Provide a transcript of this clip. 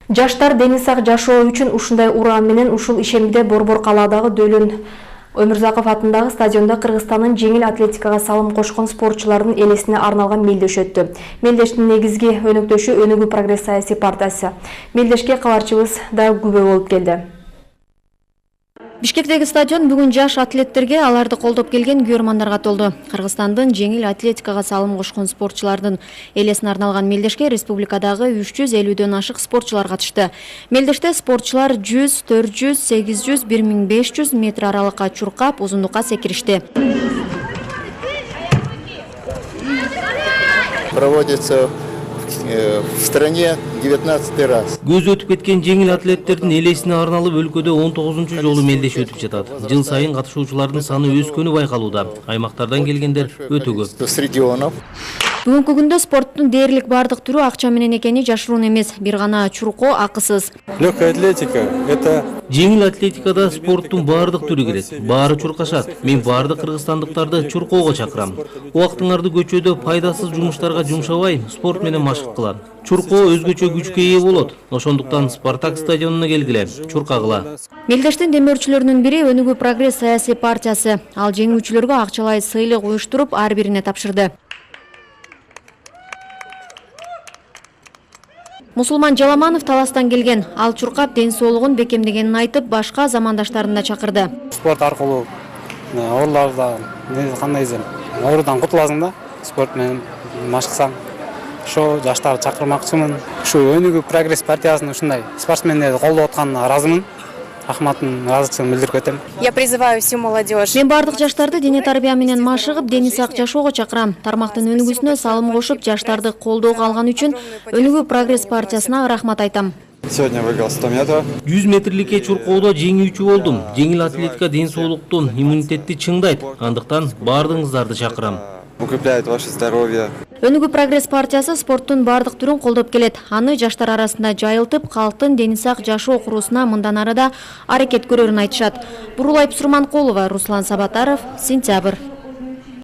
Жаштар дени сак жашоо үчүн ушундай уран менен ушул ишемде Борбор калаадагы Дөлөн Өмүрзаков атындагы стадиондо Кыргызстандын жеңил атлетикага салым кошкон спортчулардын элесине арналган мелдеш өттү. Мелдештин негизги өнөктөшү Өнүгүү прогресс саясий партиясы. Мелдешке кабарчыбыз да күбө болуп келди. Бишкектеги стадион бүгүн жаш атлеттерге, аларды колдоп келген күйөрмандарга толду. Кыргызстандын жеңил атлетикага салым кошкон спортчулардын элесине арналган мелдешке республикадагы 350дөн ашык спортчулар катышты. Мелдеште спортчулар 100, 400, 800, 1500 метр аралыкка чуркап, узундукка секиришти. Проводится в стране 19 раз. Көз өтүп кеткен жеңил атлеттердин элесине арналып өлкөдө 19 жолу мелдеш өтүп жатат. Жыл сайын катышуучулардын саны өскөнү байкалууда. Аймактардан келгендер өтө көп. С регионов. Бүгүнкү күндө спорттун дээрлик бардык түрү акча менен экени жашыруун эмес, бир гана чуркоо акысыз. Легкая атлетика – это... Жеңил атлетикада спорттун бардык түрү кирет. Баары чуркашат. Мен бардык кыргызстандыктарды чуркоого чакырам. Убактыңарды көчөдө пайдасыз жумуштарга жумшабай, спорт менен машык кылат. Чуркоо өзгөчө күчкө ээ болот. Ошондуктан Спартак стадионуна келгиле, чуркагыла. Мелдештин демөөрчүлөрүнүн бири Өнүгүү прогресс саясий партиясы. Ал жеңүүчүлөргө акчалай сыйлык уюштуруп, ар бирине тапшырды. Мусулман Жаламанов Таластан келген. Ал чуркап ден соолугун бекемдегенин айтып, башка замандаштарын да чакырды. Спорт аркылуу оорулардан, кандай десем, оорудан кутуласың да, спорт менен машыксаң. Ошо жаштарды чакырмакчымын. Ушу Өнүгүү прогресс партиясынын ушундай спортсмендерди колдоп атканына ыраазымын. Рахматын, ыраазычылыгымды билдирип кетем. Я призываю всю молодежь. Мен бардык жаштарды дене тарбия менен машыгып, дени сак жашоого чакырам. Тармактын өнүгүүсүнө салым кошуп, жаштарды колдоого алган үчүн Өнүгүү прогресс партиясына рахмат айтам. Сегодня выиграл 100 метров. 100 метрликке чуркоодо жеңүүчү болдум. Жеңил атлетика ден соолукту, иммунитетти чыңдайт. Андыктан бардыгыңыздарды чакырам. Укрепляет ваше здоровье. Өнүгүү прогресс партиясы спорттун бардык түрүн колдоп келет. Аны жаштар арасында жайылтып, калктын дени сак жашоо куруусуна мындан ары да аракет көрөрүн айтышат. Бурулай Сурманкулова, Руслан Сабатаров, Сентябрь.